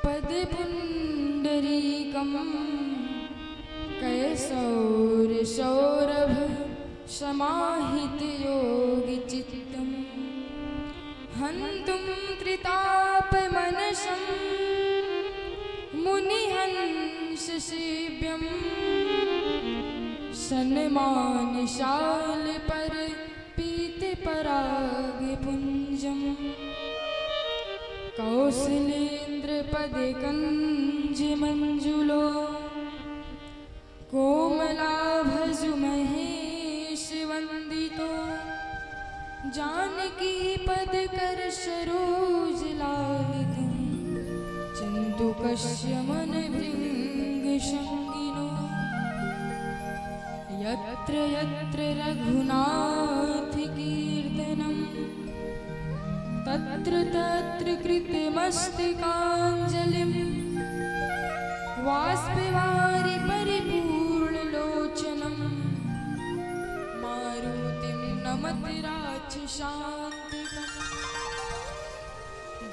पदपुण्डरीकं कैशौरसौरभ समाहितयोगिचित्तं हन्तुं त्रितापमनसं मुनिहंससेव्यं सन्मानशाल पीतपरागपुञ्जं कौसलेन्द्रपदकञ्जमञ्जुलो कोमलाभजुमहेशवन्दितो जानकीपदकरसरोजलालितं चन्दुकस्यमनभृङ्गसङ्गिनो यत्र यत्र रघुनाथकीर्तनं तत्र तत्र कृतमस्तकाञ्जलिं वाष्पवारि परिपूर्णलोचनं मारुतिं नमत राक्षसान्तिकं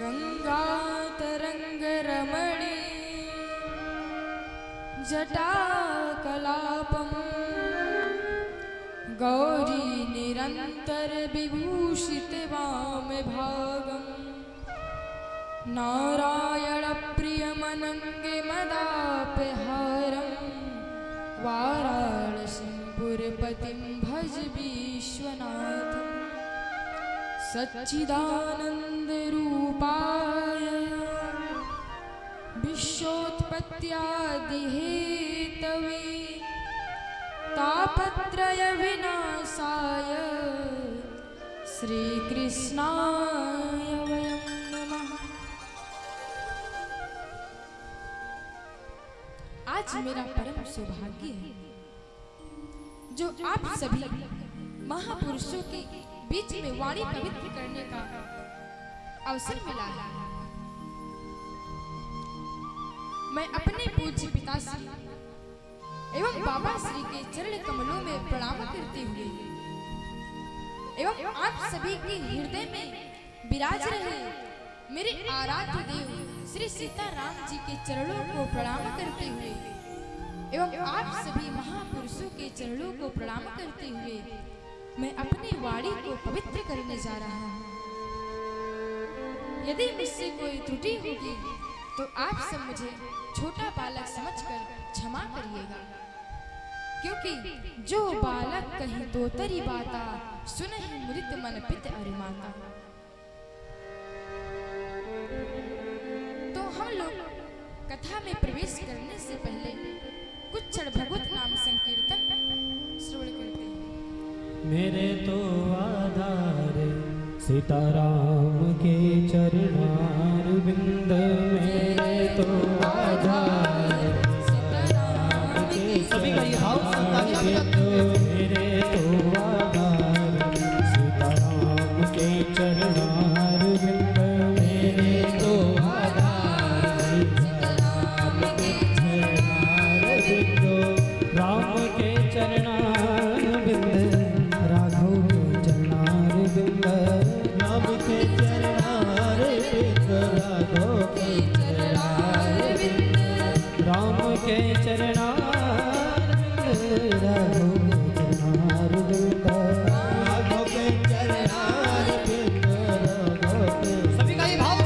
गङ्गातरङ्गरमणे जटाकलापं गौरी निरन्तर विभूषित वामभागं नारायण प्रियमनङ्गे मदापहारं वाराणसीं पुरपतिं भज विश्वनाथं सच्चिदानन्दरूपाय विश्वोत्पत्त्यादिहेतवे तापत्रय विनाशाय श्रीकृष्णाय वयं नमः। आज मेरा परम सौभाग्य है जो आप सभी महापुरुषों के बीच में वाणी पवित्र करने का अवसर मिला है। मैं अपने पूज्य पिताश्री एवं बाबा श्री के चरण कमलों में प्रणाम करते हुए एवं आप सभी के हृदय में विराज रहे मेरे आराध्य देव श्री सीताराम जी के चरणों को प्रणाम करते हुए एवं आप सभी महापुरुषों के चरणों को प्रणाम करते हुए मैं अपनी वाणी को पवित्र करने जा रहा हूँ। यदि मुझसे कोई त्रुटि होगी तो आप सब मुझे छोटा बालक समझकर क्षमा करिएगा, क्योंकि जो बालक कहीं तो तरी बाता सुनहि मुदित मन पित अरुमाता। तो हम लोग कथा में प्रवेश करने से पहले कुछ क्षण भगवत नाम संकीर्तन श्रवण करते हैं। मेरे तो आधार सीताराम के चरणार बिंद, मेरे तो आधार सीताराम के मेरे तो आधार सीताराम के चरणार बिंद, मेरे तो आधार सीताराम के चरणार बिंद, राम के चरणार बिंद, राघव के चरणार बिंद, राम के चरणार बिंद, राघव के चरणार बिंद, राम के चरणार बिंद, राघव के चरणार बिंद, राघव के चरणार बिंद, राघव के सभी का ये भाव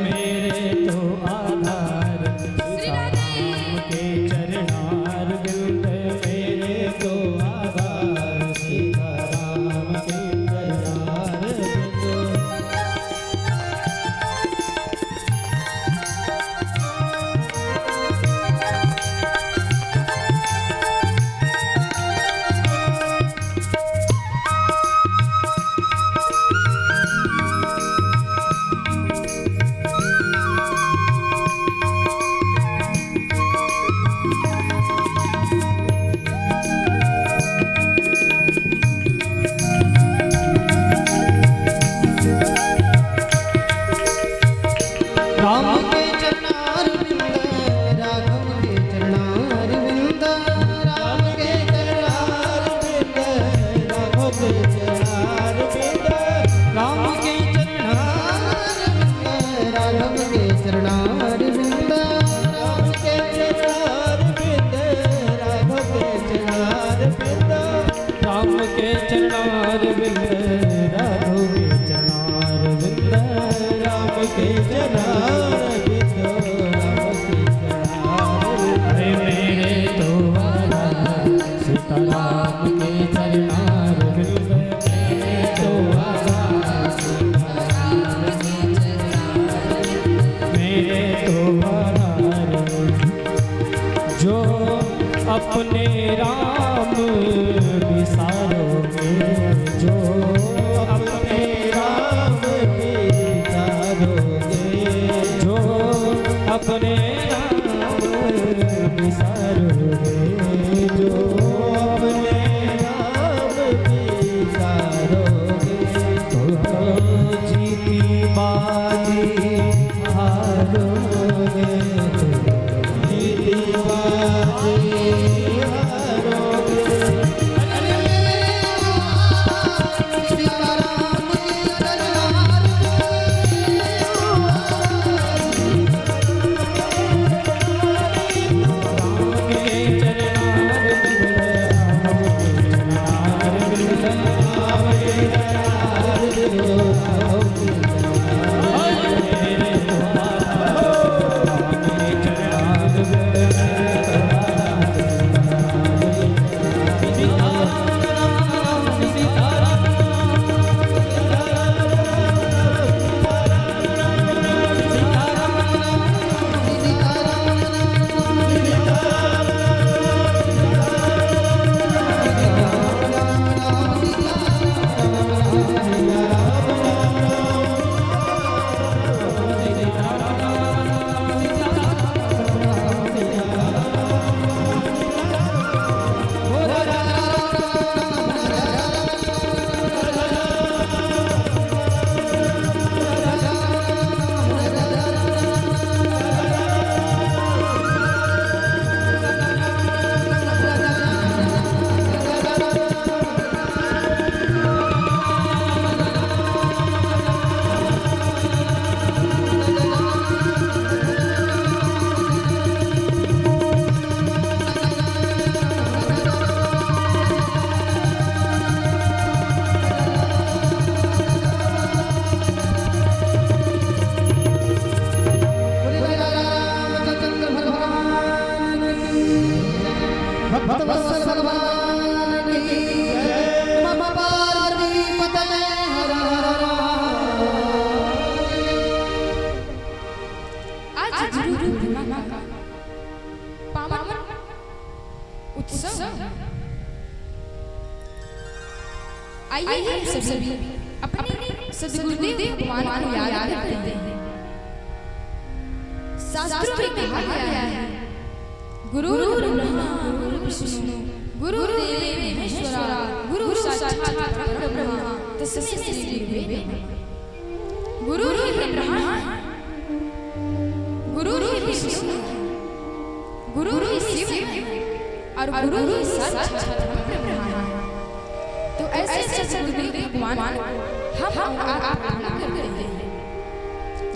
मेरे तो आधार सीताराम के चरणार बिंद, मेरे तो आधार सीताराम के चरणार बिंद। राम के चरणार बिंद, राघव के चरणार बिंद, राम के चरणार बिंद, राघव के चरणार बिंद, राम के चरणार बिंद, राघव के चरणार के चरणारविंद राम के चरणारविंद मेरे तो वाला सीताराम के चरणारविंद मेरे तो वाला सीताराम के चरणारविंद मेरे तो वाला जो अपने राम बिसारोगे जो अपने राम बिसारोगे जो अपने राम बिसारोगे जो अपने राम बिसारोगे तो जीती बाजी हारोगे जीती बाजी हारोगे अरे सीताराम के भक्तवत्सल भगवान की जय। नमः पार्वती पतये हर हर आज गुरु पूर्णिमा का पावन उत्सव आइए हम सभी अपने सद्गुरुदेव भगवान को याद करते हैं। शास्त्रों में कहा गया है गुरु ब्रह्मा गुरु विष्णु गुरु देव महेश्वरा गुरु साक्षात परब्रह्म तस्मै श्री गुरवे नमः। गुरु ब्रह्मा गुरु विष्णु गुरु शिव और गुरु साक्षात परब्रह्म। तो ऐसे सद्गुरुदेव भगवान हम आप करते हैं।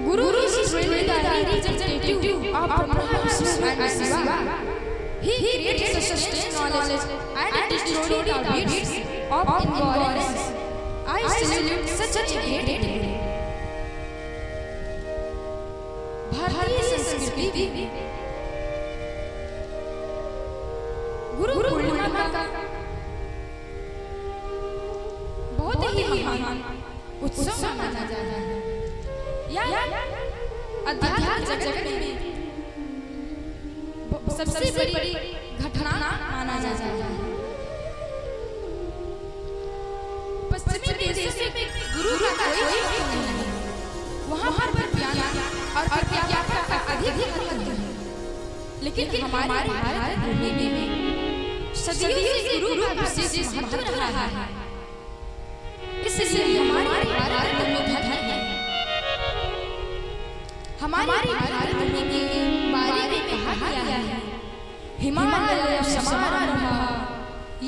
Guru is really the representative of Brahma, Vishnu and Shiva. He created sustained knowledge and destroyed the deeds of ignorance. I salute such a great deity. भारतीय संस्कृति गुरु पूर्णिमा का बहुत ही महान उत्सव माना जाता है। अध्यात्म जगत में सबसे बड़ी घटना माना जाता है। पश्चिमी देशों में गुरु का कोई नहीं है। वहाँ पर ज्ञान और अध्यात्म का अधिक महत्व है। लेकिन हमारे भारत भूमि में सदियों से गुरु का विशेष महत्व रहा है। इसलिए हमारे भारत में धर्म है। हमारे भारत भूमि के बारे में कहा गया है हिमालय समारंभः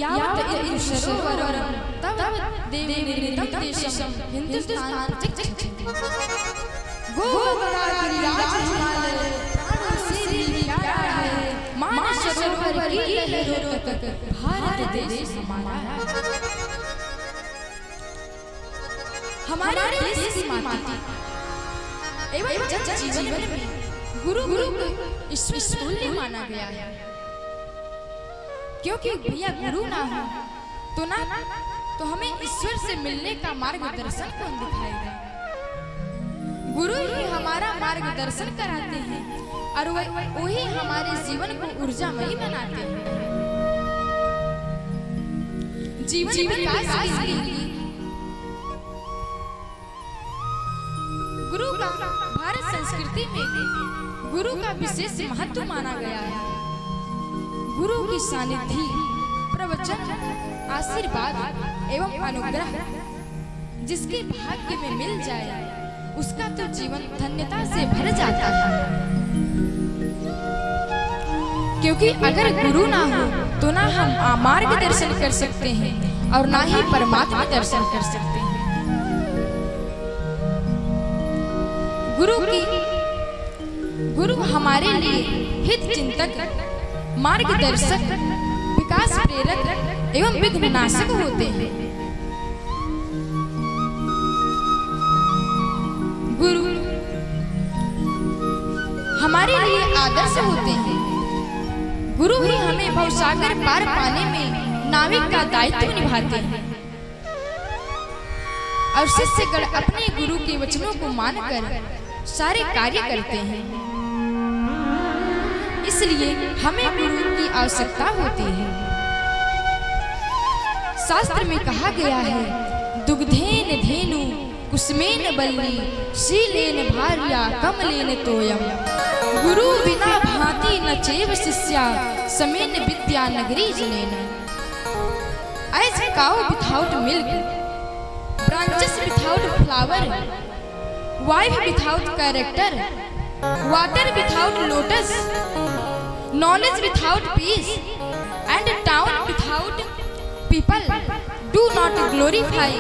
यावत् इति सरोवरं तव देवी निर्मितं देशं हिंदुस्तान गोवरा गिरिराज हिमालय प्राणों से भी प्यारा है। मानस सरोवर की लहरों तक भारत देश हमारा है। हमारे देश की माटी एवं जन जीवन में गुरु को ईश्वर माना गया है। क्योंकि भैया गुरु ना हो तो हमें ईश्वर से मिलने का मार्गदर्शन कौन दिखाएगा। गुरु ही हमारा मार्गदर्शन कराते हैं और वही हमारे जीवन को ऊर्जामयी बनाते हैं। जीवन विकास के लिए गुरु का भारत संस्कृति में गुरु का विशेष महत्व माना गया है। गुरु की सानिध्य, प्रवचन, आशीर्वाद एवं अनुग्रह जिसके भाग्य में मिल जाए उसका तो जीवन धन्यता से भर जाता है। क्योंकि अगर गुरु ना हो तो ना हम मार्गदर्शन कर सकते हैं और ना ही परमात्मा दर्शन कर सकते हैं। गुरु हमारे लिए हित चिंतक, मार्गदर्शक, विकास प्रेरक एवं विघ्न नाशक होते हैं। गुरु हमारे लिए आदर्श होते हैं। गुरु ही हमें भवसागर पार पाने में नाविक का दायित्व निभाते हैं और शिष्यगण अपने गुरु के वचनों को मानकर सारे कार्य करते हैं। इसलिए हमें गुरु की आवश्यकता होती है। शास्त्र में कहा गया है, दुग्धेन धेनु कुसुमेन बल्ली शीलेन भार्या कमलेन तोयम गुरु बिना भांति न चैव शिष्या समेन विद्या नगरी जनेन। As cow without milk, branches without flower, wife without character, water without lotus, knowledge without peace, and town without people do not glorify.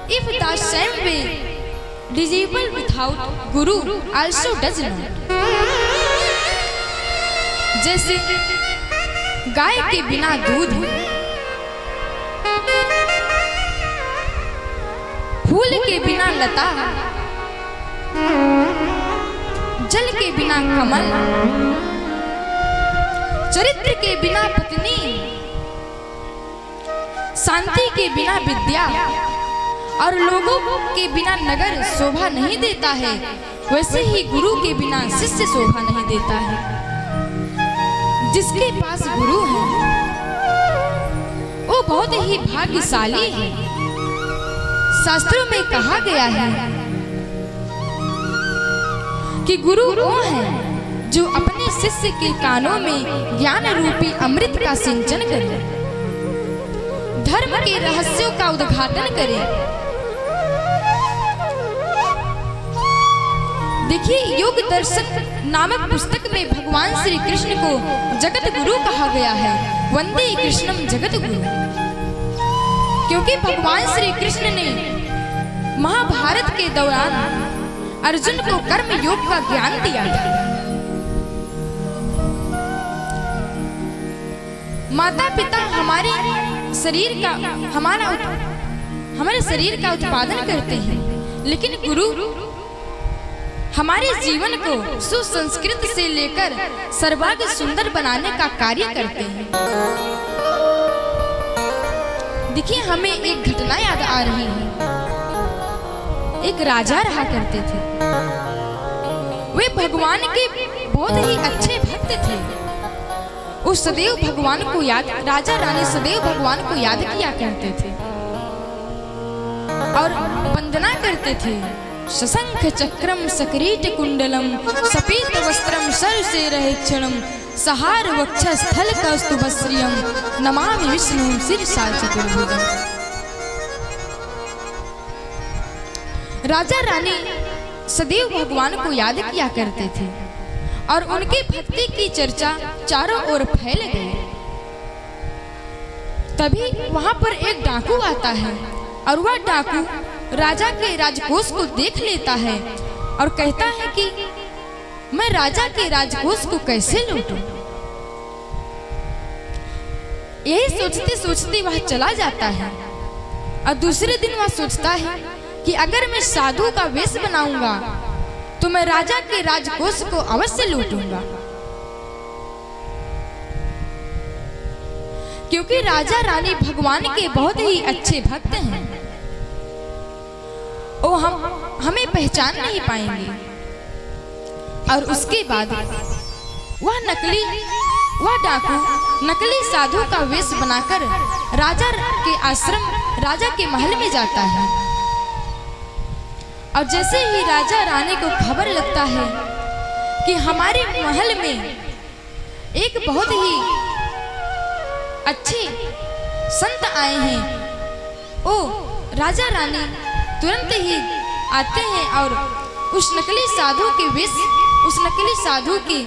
If the same way disciple without guru also does not. जैसे गाय के बिना दूध, फूल के बिना लता, जल के बिना कमल, चरित्र के बिना पत्नी, शांति के बिना विद्या और लोगों के बिना नगर शोभा नहीं देता है, वैसे ही गुरु के बिना शिष्य शोभा नहीं देता है। जिसके पास गुरु है वो बहुत ही भाग्यशाली है। शास्त्रों में कहा गया है कि गुरु वो है जो अपने शिष्य के कानों में ज्ञान रूपी अमृत का सिंचन करे, धर्म के रहस्यों का उद्घाटन करे। देखिए, योग दर्शन नामक पुस्तक में भगवान श्री कृष्ण को जगत गुरु कहा गया है। वंदे कृष्णम जगत गुरु, क्योंकि भगवान श्री कृष्ण ने महाभारत के दौरान अर्जुन को कर्म योग का ज्ञान दिया था। माता पिता हमारे शरीर का उत्पादन करते हैं, लेकिन गुरु हमारे जीवन को सुसंस्कृत से लेकर सर्वांग सुंदर बनाने का कार्य करते हैं। देखिए, हमें एक घटना याद आ रही है। एक राजा रहा करते थे। वे भगवान के बहुत ही अच्छे भक्त थे। वो सदैव भगवान को राजा रानी सदैव भगवान को याद किया करते थे और वंदना करते थे। शशंख चक्रम सकरीट कुंडलम सपीत वस्त्रम सरसेरहिक्षणम सहार वक्षस्थल कौस्तुभश्रियम नमामि विष्णु शीर्षा चतुर्भुजम। राजा रानी सदैव भगवान को याद किया करते थे और उनके भक्ति की चर्चा चारों ओर फैल गई। तभी वहां पर एक डाकू आता है और वह डाकू राजा के राजकोष को देख लेता है और कहता है कि मैं राजा के राजकोष को कैसे लूटूं। यही सोचते सोचते वह चला जाता है और दूसरे दिन वह सोचता है कि अगर मैं साधु का वेश बनाऊंगा तो मैं राजा के राजकोष को अवश्य लूटूंगा, क्योंकि राजा रानी भगवान के बहुत ही अच्छे भक्त हैं। वो हमें पहचान नहीं पाएंगे। और उसके बाद वह डाकू नकली साधु का वेश बनाकर राजा के आश्रम, राजा के महल में जाता है। और जैसे ही राजा रानी को खबर लगता है कि हमारे महल में एक बहुत ही अच्छे संत आए हैं, ओ राजा रानी तुरंत ही आते हैं और उस नकली साधु के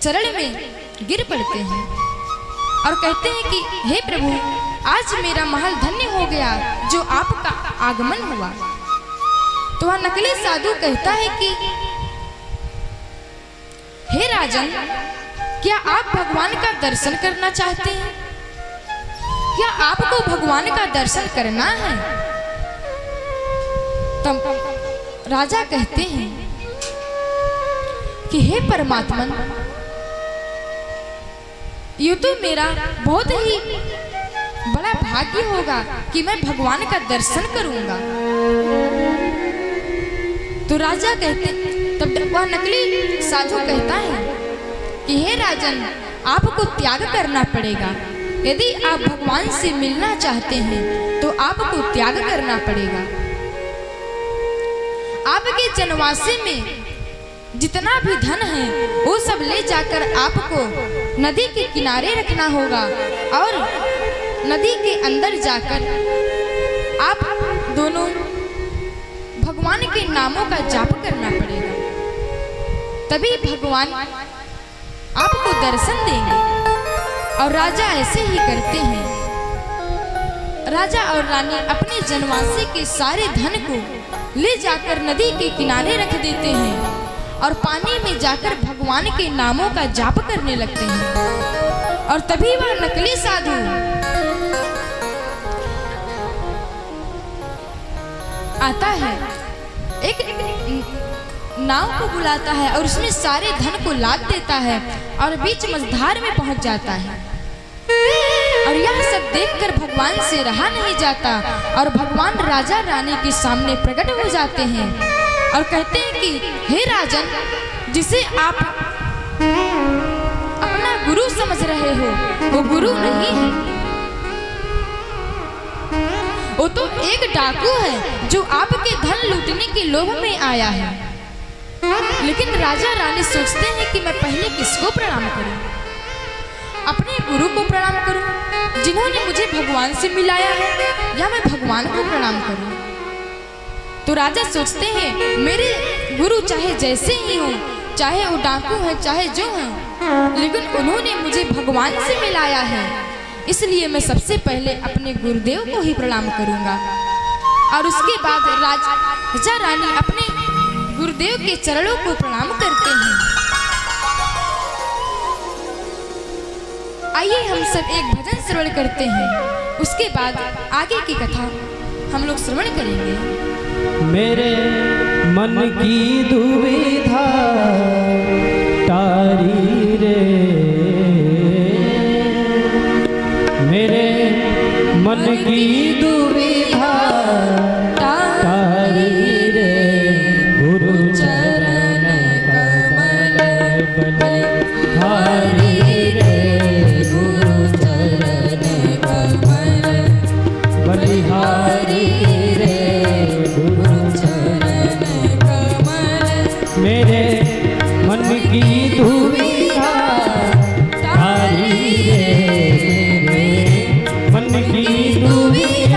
चरण में गिर पड़ते हैं और कहते हैं कि हे प्रभु, आज मेरा महल धन्य हो गया जो आपका आगमन हुआ। तो वह नकली साधु कहता है कि हे राजन, क्या आप भगवान का दर्शन करना चाहते हैं? क्या आपको भगवान का दर्शन करना है? तब राजा कहते हैं कि हे परमात्मन, ये तो मेरा बहुत ही बड़ा भाग्य होगा कि मैं भगवान का दर्शन करूंगा। तो राजा कहते, तब वह नकली साधु कहता है कि हे राजन, आपको त्याग करना पड़ेगा। यदि आप भगवान से मिलना चाहते हैं तो आपको त्याग करना पड़ेगा। आपके जनवासे में जितना भी धन है वो सब ले जाकर आपको नदी के किनारे रखना होगा और नदी के अंदर जाकर आप दोनों भगवान के नामों का जाप करना पड़ेगा, तभी भगवान आपको दर्शन देंगे। और राजा ऐसे ही करते हैं। राजा और रानी अपने जनवासी के सारे धन को ले जाकर नदी के किनारे रख देते हैं और पानी में जाकर भगवान के नामों का जाप करने लगते हैं। और तभी वह नकली साधु आता है, एक नाव को बुलाता है और उसमें सारे धन को लाद देता है और बीच मझधार में पहुंच जाता है। और यह सब देखकर भगवान से रहा नहीं जाता और भगवान राजा रानी के सामने प्रकट हो जाते हैं और कहते हैं कि हे राजन, जिसे आप अपना गुरु समझ रहे हो वो गुरु नहीं है, वो तो एक डाकू है जो आपके धन लूटने के लोभ में आया है। लेकिन राजा रानी सोचते हैं कि मैं पहले किसको प्रणाम करूं? अपने गुरु को प्रणाम करूं जिन्होंने मुझे भगवान से मिलाया है, या मैं भगवान को प्रणाम करूं? तो राजा सोचते हैं मेरे गुरु चाहे जैसे ही हो, चाहे वो डाकू है चाहे जो है, लेकिन उन्होंने मुझे भगवान से मिलाया है, इसलिए मैं सबसे पहले अपने गुरुदेव को ही प्रणाम करूंगा। और उसके बाद राजा रानी अपने गुरुदेव के चरणों को प्रणाम करते हैं। आइए हम सब एक भजन श्रवण करते हैं, उसके बाद आगे की कथा हम लोग श्रवण करेंगे। मेरे मन की दुविधा तारी रे, मेरे मन की दुविधा तारी रे, गुरु चरण कमल बलिहारी रे, गुरु चरण कमल बलिहारी रे, गुरु चरण कमल। मेरे मन की दुविधा तारी रे, मेरे मन की दुविधा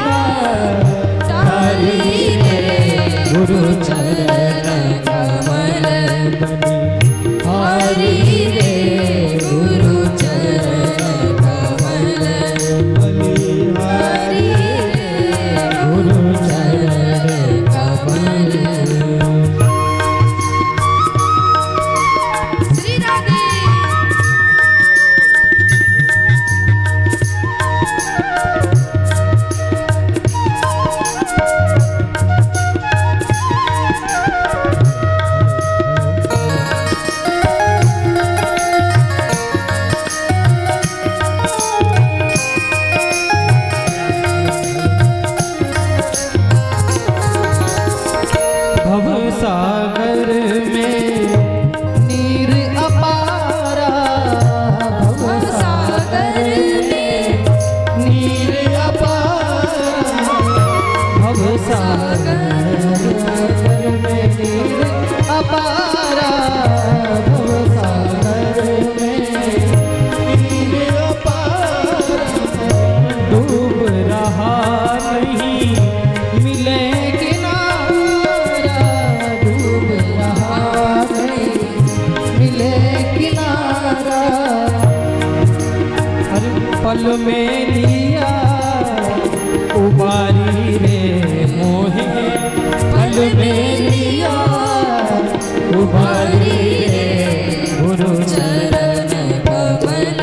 सागर में नीर अपारा भव सागर में नीर अपारा भव सागर में नीर अपारा भव सागर में नीर अपारा डूब रहा नहीं मिले किनारा डूब रहा नहीं मिले किनारा हर पल में लिया उबारी रे मोहे पल में लिया उबारी रे गुरु चरण कमल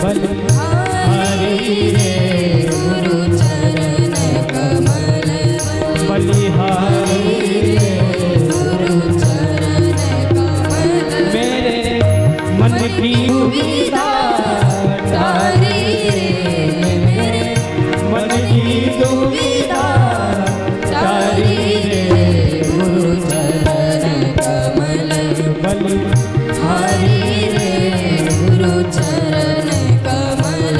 बलिहारी रे गुरु चरण कमल बलिहारी रे गुरु चरण कमल मेरे मन की दुविधा तारी रे मेरे मन की दुविधा तारी रे गुरु चरण कमल बलिहारी रे गुरु चरण कमल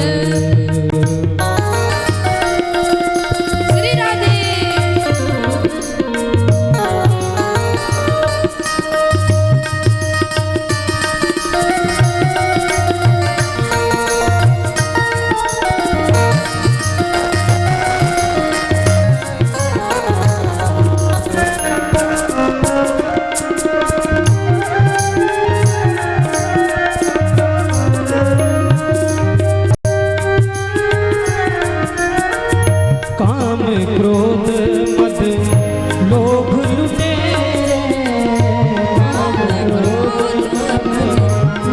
श्री राधे काम क्रोध मद लोभ लुटेरे काम क्रोध मद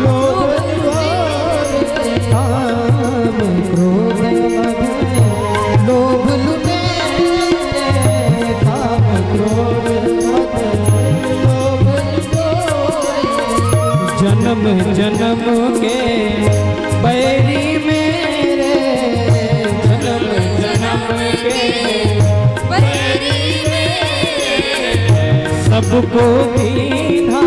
लोभ लुटेरे काम क्रोध मद लोभ लुटेरे काम क्रोध मद लोभ लुटेरे जन्म जन्म के बैरी मेरे जन्म जन्म के बरी रे सबको दीना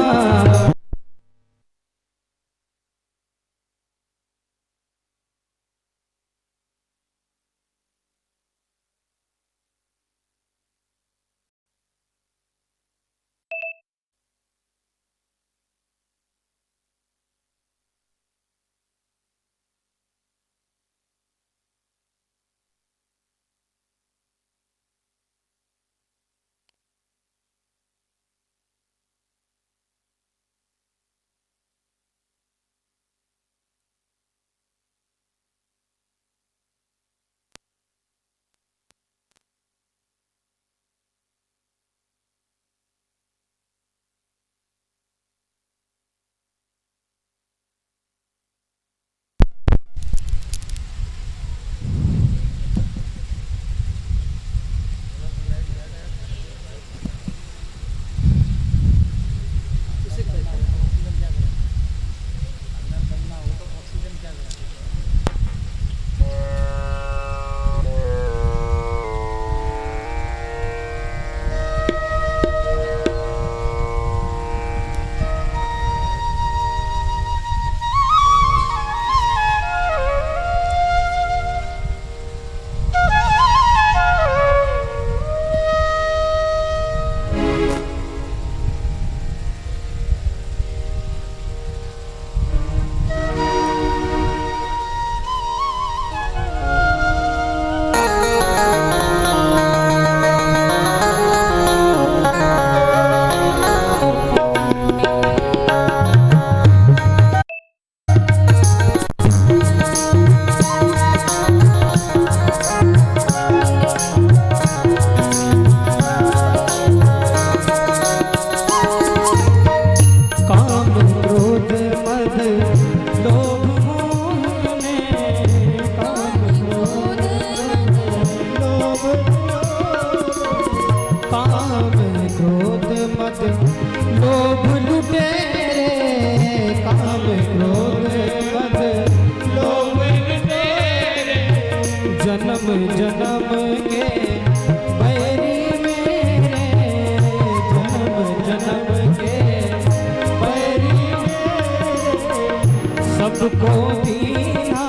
सबको दीना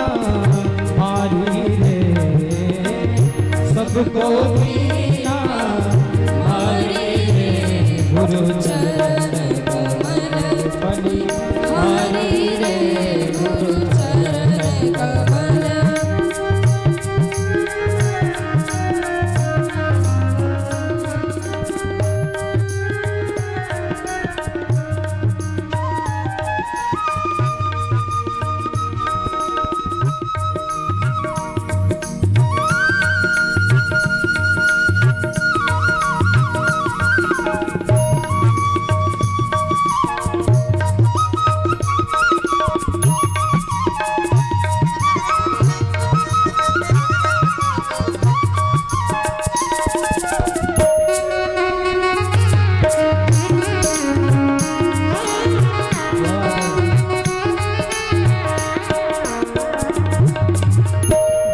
मारी रे, सबको दीना मारी रे, गुरु चरण कमल बलिहारी रे, गुरु चरण कमल।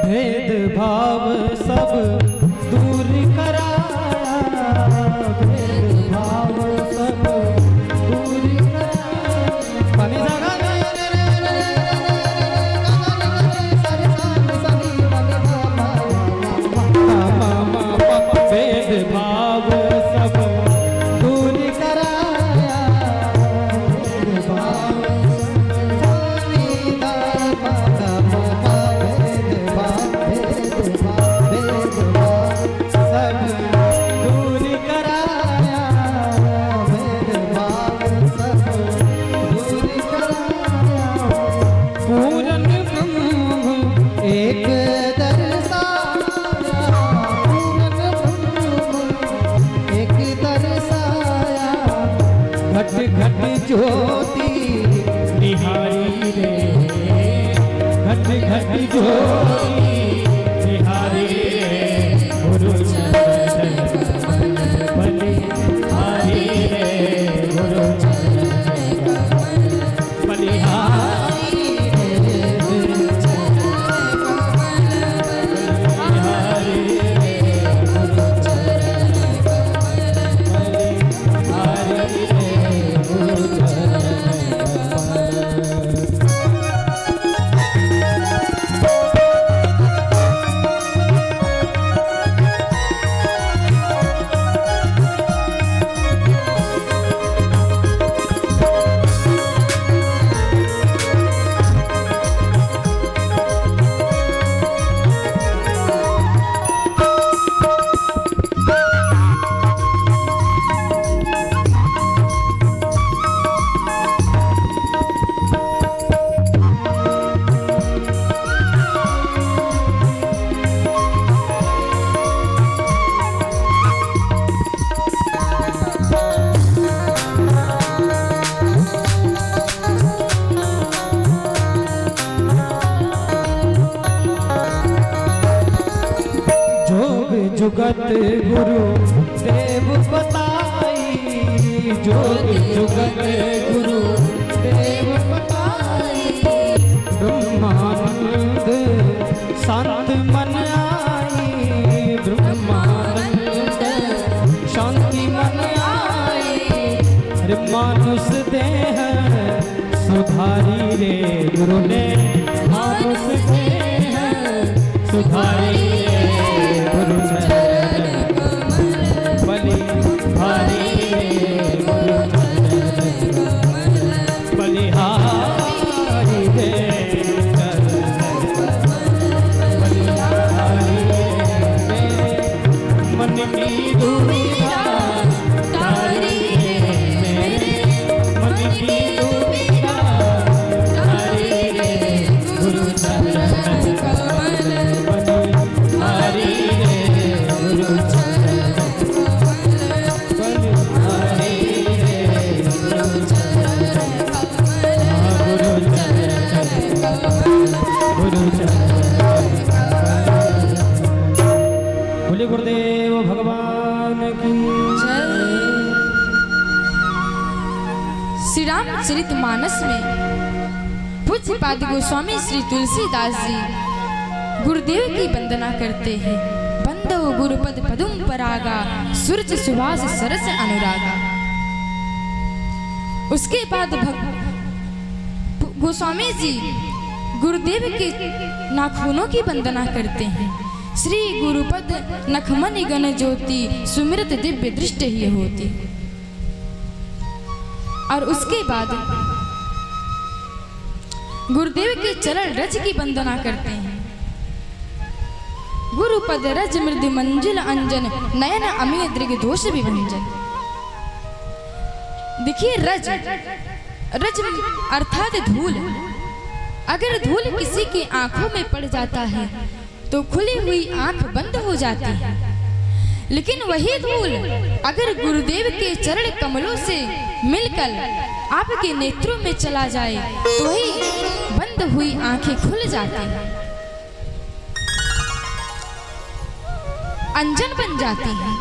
भेदभाव सब दूर कराया, भेदभाव सब दूर भेदभाव सब दूर कराया, पूरन ब्रह्म एक दर्शाया, पूरन ब्रह्म एक दर्शाया, घट घट ज्योति निहारी रे, घट घट ज्योति निहारी रे, गुरु चरण कमल बलिहारी रे, गुरु चरण कमल बलिहारी रे, गुरु चरण कमल बलिहारी रे, गुरु चरण कमल बलिहारी रे, गुरु चरण जुगत गुरु देव बताई, जोग जुगत गुरु देव बताई, ब्रह्मानंद शांत मन आई, ब्रह्मानंद शांति मन आई, मानुष देह सुधारी रे, गुरु ने मानुष देह सुधारी रे, गुरु चरण कमल बलिहारी रे, गुरु चरण कमल बलिहारी रे, बलिहारी रे, मन की दुविधा तारी रे, मेरे मन की दुविधा तारी रे, गुरु चरण कमल बलिहारी रे, गुरु चरण कमल बलिहारी रे, गुरु चरण कमल, गुरु चरण कमल, गुरु चरण कमल। बोले गुरुदेव भगवान की जय। श्री रामचरित मानस में पूज्य पाद गोस्वामी श्री तुलसीदास जी गुरुदेव की वंदना करते हैं। बंदो गुरुपद पदुम परागा, सूरज सुभाष सरस अनुरागा। उसके बाद गोस्वामी जी गुरुदेव के नाखूनों की वंदना करते हैं। श्री गुरुपद नखमनि गण ज्योति सुमिरत दिव्य दृष्टि ही होती। और उसके बाद गुरुदेव के चरण रज की वंदना करते हैं। गुरुपद रज मृदु मंजिल अंजन नयन अमीय दृग दोष विभंजन। देखिए रज अर्थात धूल। अगर धूल किसी की आंखों में पड़ जाता है तो खुली हुई आंख बंद हो जाती है, लेकिन वही धूल अगर गुरुदेव के चरण कमलों से मिलकर आपके नेत्रों में चला जाए तो वही बंद हुई आंखें खुल जाती हैं, अंजन बन जाती हैं।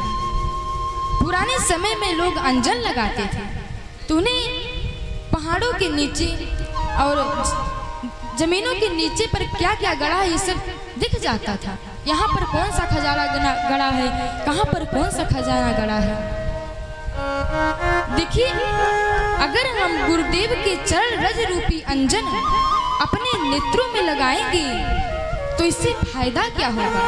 पुराने समय में लोग अंजन लगाते थे तो उन्हें पहाड़ों के नीचे और जमीनों के नीचे पर क्या क्या गड़ा है ये सब दिख जाता था। यहाँ पर कौन सा खजाना गड़ा है, कहाँ पर कौन सा खजाना गड़ा है। देखिए अगर हम गुरुदेव के चरण रज रूपी अंजन अपने नेत्रों में लगाएंगे तो इससे फायदा क्या होगा?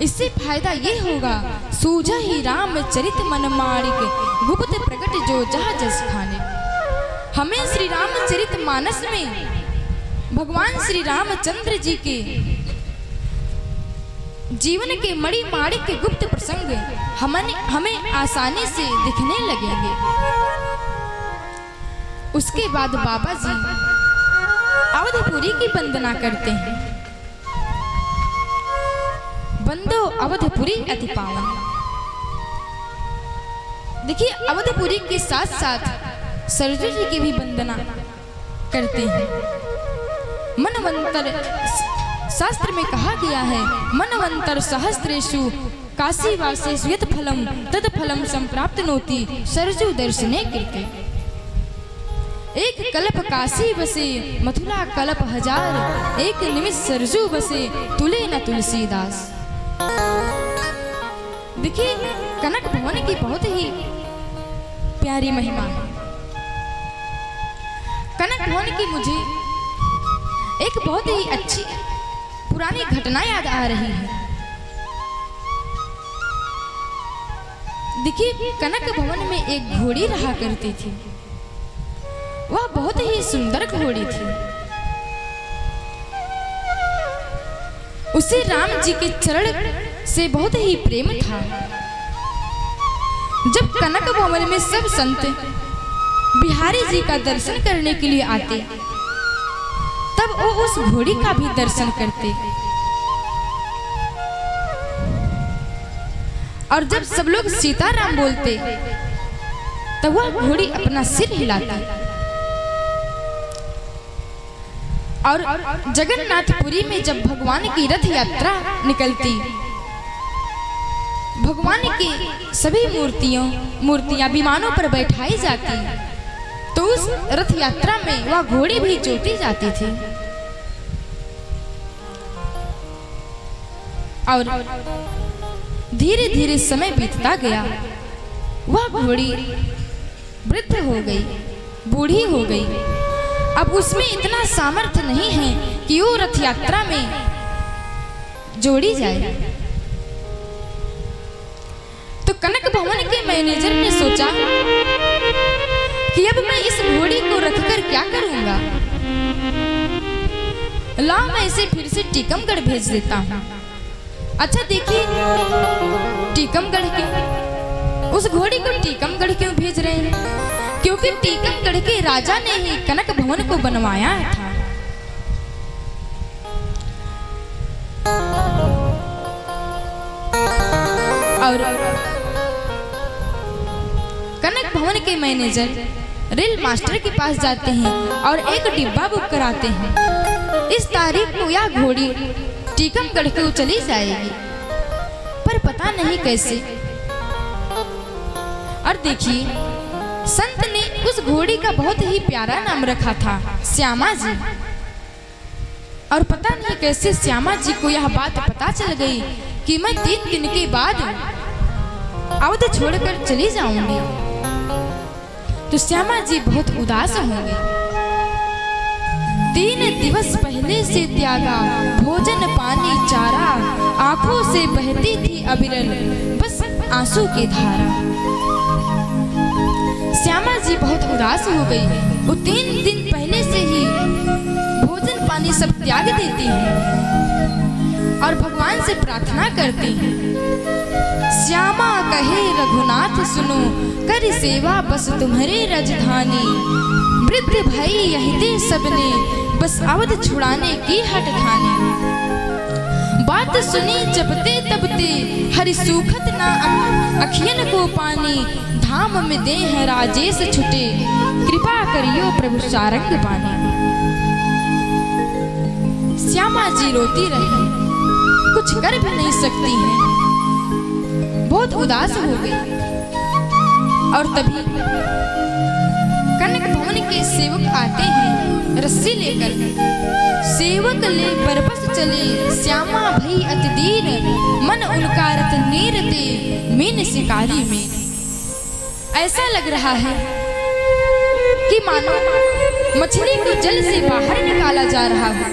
इससे फायदा ये होगा, सूझा ही राम चरित मन माणिक गुप्त प्रकट जो जहाँ जस खाने। हमें श्री रामचरित मानस में भगवान श्री रामचंद्र जी के जीवन के मणि माणिक के गुप्त प्रसंग हमें आसानी से दिखने लगेंगे। उसके बाद बाबा जी अवधपुरी की वंदना करते हैं। बंदो अवधपुरी अति पावन। देखिए अवधपुरी के साथ साथ सरजू जी की भी वंदना करते हैं। मनवंतर शास्त्र में कहा गया है, मनवंतर सहस्त्रेषु काशीवासेषु यत् फलम तद फलम संप्राप्तनोति सरजू दर्शने कृते। एक कल्प काशी बसे मथुरा कल्प हजार, एक निमिष सरजू बसे तुले न तुलसीदास। देखिए कनक भवन की बहुत ही प्यारी महिमा है। कनक भवन की मुझे एक बहुत ही अच्छी पुरानी घटना याद आ रही है। देखिए कनक भवन में एक घोड़ी रहा करती थी। वह बहुत ही सुंदर घोड़ी थी। उसे राम जी के चरण से बहुत ही प्रेम था। जब कनक भवन में सब संत बिहारी जी का दर्शन करने के लिए आते तब वो उस घोड़ी का भी दर्शन करते। और जब सब लोग सीताराम बोलते तब वह घोड़ी अपना सिर हिलाती। और जगन्नाथपुरी में जब भगवान की रथ यात्रा निकलती, भगवान की सभी मूर्तियां विमानों पर बैठाई जाती, तो उस रथ यात्रा में वह घोड़ी भी जोती जाती थी। और धीरे धीरे समय बीतता गया। वह घोड़ी वृद्ध हो गई, बूढ़ी हो गई। अब उसमें इतना सामर्थ्य नहीं है कि वो रथ यात्रा में जोड़ी जाए। तो कनक भवन के मैनेजर ने सोचा कि अब मैं इस घोड़ी को रखकर क्या करूंगा, लाओ मैं इसे फिर से टीकमगढ़ भेज देता हूँ। अच्छा देखिए टीकमगढ़ क्यों, उस घोड़ी को टीकमगढ़ क्यों भेज रहे हैं? क्योंकि टीकमगढ़ के राजा ने ही कनक भवन को बनवाया था। और कनक भवन के मैनेजर रेल मास्टर के पास जाते हैं और एक डिब्बा बुक कराते हैं। इस तारीख को यह घोड़ी टीकमगढ़ को चली जाएगी, पर पता नहीं कैसे। और देखिए संत ने उस घोड़ी का बहुत ही प्यारा नाम रखा था, श्यामा जी। और पता नहीं कैसे श्यामा जी को यह बात पता चल गई कि मैं 3 दिन के बाद अवध छोड़कर चली जाऊंगी। तो श्यामा जी बहुत उदास होंगे। 3 दिवस पहले से त्यागा भोजन पानी चारा, आंखों से बहती थी अविरल बस आंसू की धारा। श्यामा जी बहुत उदास हो गई। वो 3 दिन पहले से ही भोजन पानी सब त्याग देती हैं और भगवान से प्रार्थना करती हैं। श्यामा कहे रघुनाथ सुनो, कर सेवा बस तुम्हारे राजधानी। वृद्ध भाई यही दे सबने, बस अवध छुड़ाने की हट ठानी। बात सुनी जपते तपते, हरि सूखत ना अखियन को पानी। धाम में दे हैं राजेश छुटे, कृपा करियो प्रभु सारंग पानी। श्यामा जी रोती रही, कुछ कर भी नहीं सकती हैं, बहुत उदास हो गई। और तभी कनक भवन के सेवक आते हैं रस्सी लेकर। सेवक ले बरबस चले, श्यामा भई अति दीन। मन उनका रत नीर ते, मीन शिकारी में। ऐसा लग रहा है कि मानो मछली को जल से बाहर निकाला जा रहा है।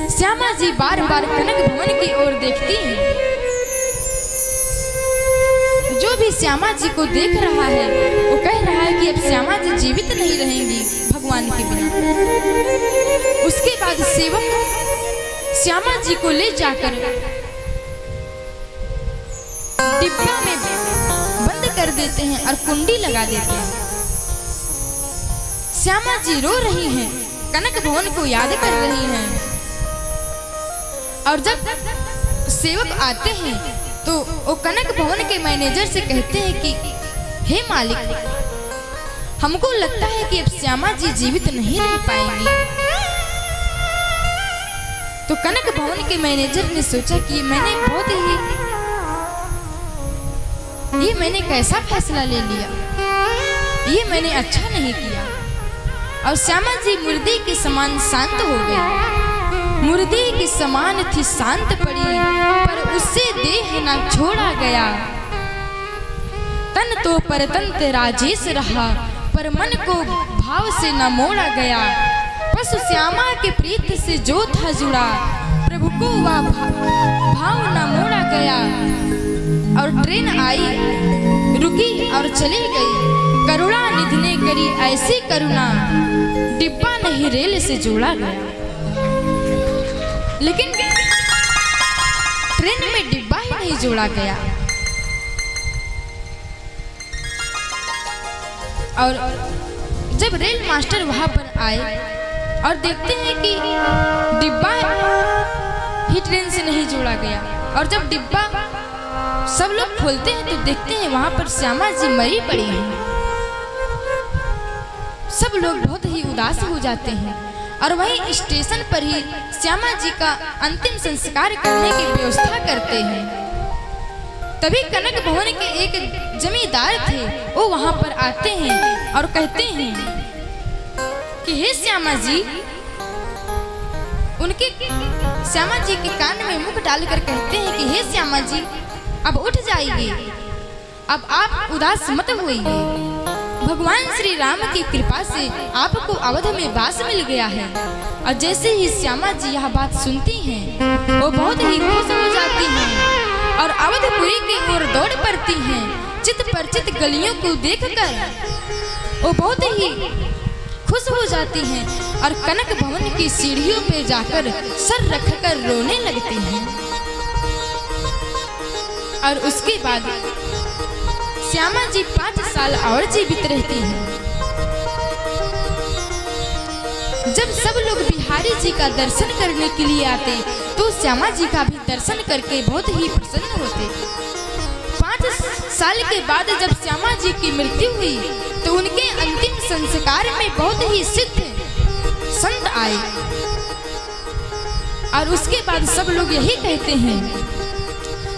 श्यामा जी बार बार कनक भवन की ओर देखती हैं। जो भी श्यामा जी को देख रहा है वो कह रहा है कि अब श्यामा जी जीवित नहीं रहेंगी भगवान के बिना। उसके बाद सेवक श्यामा जी को ले जाकर डिब्बा में बंद कर देते हैं और कुंडी लगा देते हैं। श्यामा जी रो रही हैं, कनक भवन को याद कर रही हैं। और जब सेवक आते हैं तो वो कनक भवन के मैनेजर से कहते हैं कि हे मालिक, हमको लगता है कि अब श्यामा जी जीवित नहीं रह पाएंगी। तो कनक भवन के मैनेजर ने सोचा कि मैंने कैसा फैसला ले लिया, ये मैंने अच्छा नहीं किया। और श्यामा जी मुर्दे के समान शांत हो गई। मुर्दे के समान थी शांत पड़ी, पर उससे देह न छोड़ा गया। तन तो परतंत्र राजेश रहा, पर मन को भाव से न मोड़ा गया। पशु श्यामा के प्रीत से जो था जुड़ा, प्रभु को वह भाव न मोड़ा गया। और ट्रेन आई, रुकी और चली गई। करुणा निधि ने करी ऐसी करुणा, डिब्बा नहीं रेल से जोड़ा गया। लेकिन ट्रेन में डिब्बा ही नहीं जोड़ा गया। और जब रेल मास्टर वहां पर आए और देखते हैं कि डिब्बा ही ट्रेन से नहीं जोड़ा गया, और जब डिब्बा सब लोग खोलते हैं तो देखते हैं वहां पर श्यामा जी मरी पड़ी हैं। सब लोग बहुत ही उदास हो जाते हैं और वहीं स्टेशन पर ही श्यामा जी का अंतिम संस्कार करने की व्यवस्था करते हैं। तभी कनक भवन के एक जमींदार थे, वो वहां पर आते हैं और कहते हैं कि हे श्यामा जी, उनके श्यामा जी के कान में मुख डालकर कहते हैं कि हे श्यामा जी, अब उठ जाइए, अब आप उदास मत होइए। भगवान श्री राम की कृपा से आपको अवध में वास मिल गया है। और जैसे ही श्यामा जी यह बात सुनती हैं, वो बहुत ही खुश हो जाती हैं और अवधपुरी की ओर दौड़ पड़ती हैं। चित परिचित गलियों को देखकर वो बहुत ही खुश हो जाती हैं और कनक भवन की सीढ़ियों पे जाकर सर रखकर रोने लगती हैं। और उसके बाद श्यामा जी 5 साल और जीवित रहती हैं। जब सब लोग बिहारी जी का दर्शन करने के लिए आते तो श्यामा जी का भी दर्शन करके बहुत ही प्रसन्न होते। 5 साल के बाद जब श्यामा जी की मृत्यु हुई तो उनके अंतिम संस्कार में बहुत ही सिद्ध संत आए। और उसके बाद सब लोग यही कहते हैं,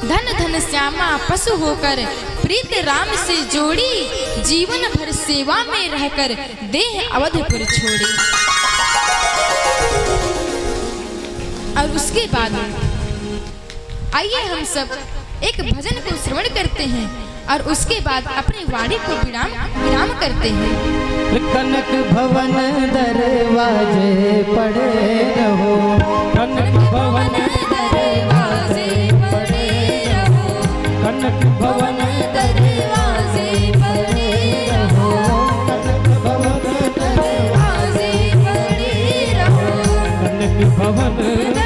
धन धन श्यामा पशु होकर प्रीत राम से जोड़ी। जीवन भर सेवा में रहकर देह अवधपुर छोड़ी। और उसके बाद आइए हम सब एक भजन को श्रवण करते हैं और उसके बाद अपनी वाणी को विराम करते हैं। कनक भवन दरवाजे पड़े रहो, कनक भवन दरवाजे पड़े रहो, कनक भवन दरवाजे पड़े रहो, कनक भवन दरवाजे पड़े रहो, कनक भवन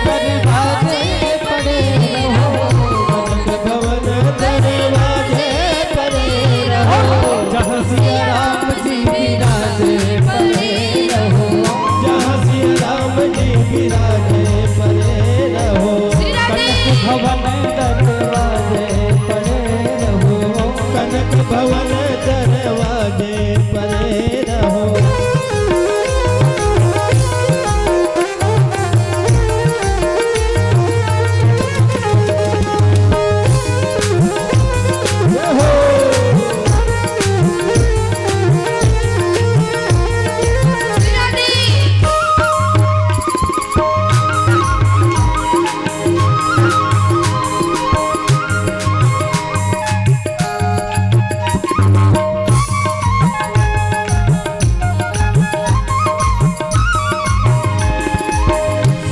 दरवाजे पड़े रहो, कनक भवन दरवाजे पड़े रहो, जहाँ सिया राम जी विराजे पड़े रहो, जहाँ सिया राम जी विराजे पड़े रहो, कनक भवन दरवाजे पड़े रहो, कनक भवन दरवाजे पड़े रहो।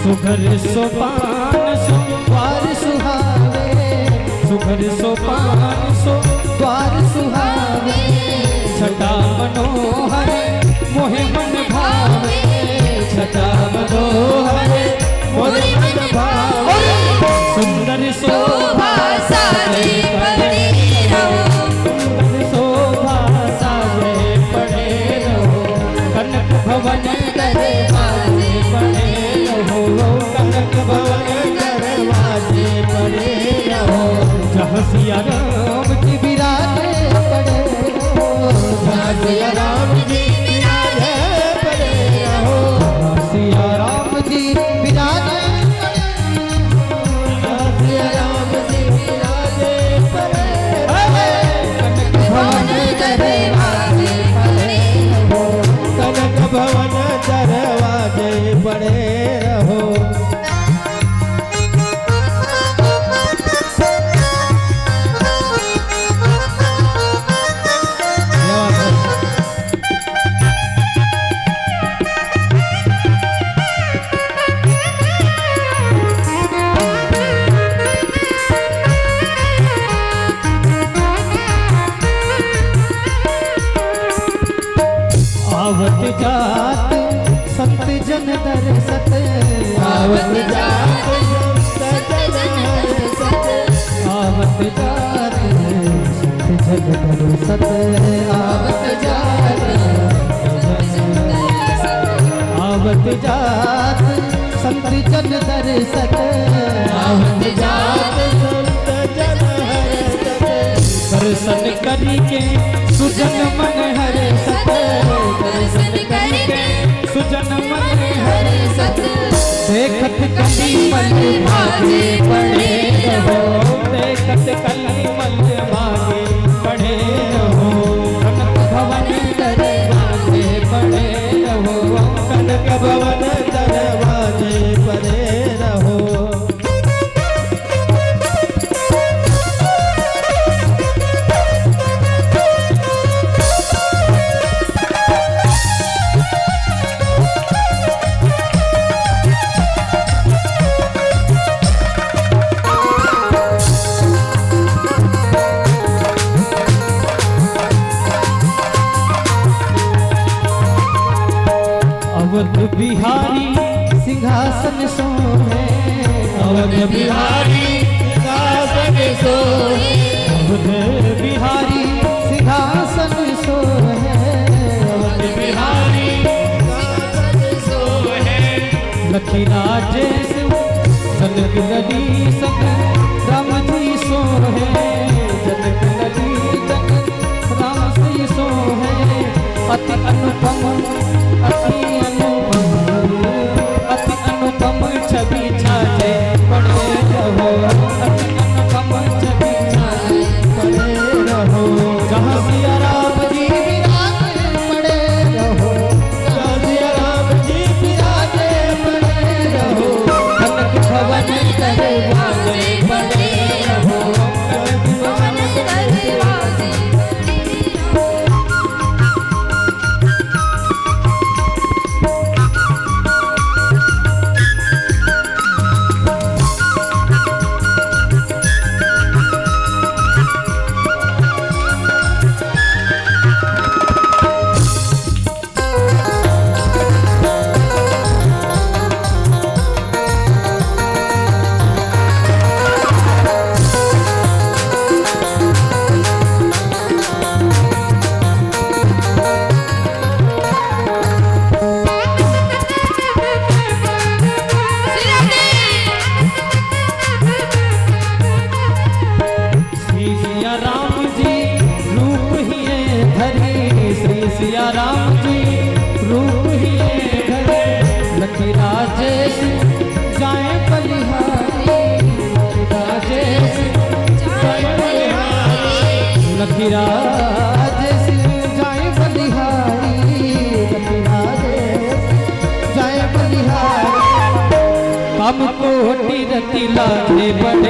सुघर सोपान द्वार सुहावे, सुघर सोपान द्वार सुहावे, छटा मनोहर मोहे मन भावे, छटा मनोहर मोहे मन भावे, सुंदर शोभा साजे पड़े रहो, सुंदर शोभा साजे पड़े रहो, कनक भवन दरवाजे पड़े रहो, कनक भवन दरवाजे पड़े रहो, जहाँ सिया राम जी विराजे पड़े रहो, जहाँ सिया राम जी विराजे पड़े रहो, जहाँ सिया राम जी विराजे पड़े रहो, कनक भवन दरवाजे पड़े रहो, कनक भवन दरवाजे पड़े रहो। आवत जात संत जन दरसत, आवत जात संत जन दरसत, आवत जात संत जन दरसत, आवत जात आवत जात संत जन दरसत, आवत जात संत जन दरसत, दर्शन करके सुजन मन हरसत, दर्शन करके सुजन मन हरसत, देखत कलिमल भागे पड़े रहो, देखत कलिमल भागे पड़े रहो, कनक भवन दरवाजे पड़े रहो, कनक भवन दरवाजे पड़े रहो। अवध बिहारी सिंहासन सोहे, अवध बिहारी सिंहासन सोहे, अवध बिहारी सिंहासन सोहे, अवध बिहारी सिंहासन सोहे, लखी राजेश जनक लली संग राम जी सोहे, जनक लली संग राम जी सोहे, अति अनुपम अति अनुपम छवि छाजे पड़े रहो, अति अनुपम छवि छाजे पड़े रहो, जहाँ सिया राम जी विराजे पड़े रहो, जहाँ सिया राम जी विराजे पड़े रहो, कनक भवन दरवाजे धरी श्री सिया राम जी रूप ही धरे लखी राजेश जाए बलिहारी राजेश जाए बलिहारी लखी राजेश जाए बलिहारी लखी राजेश जाए बलिहारी हम कोटि रति लाले बड़े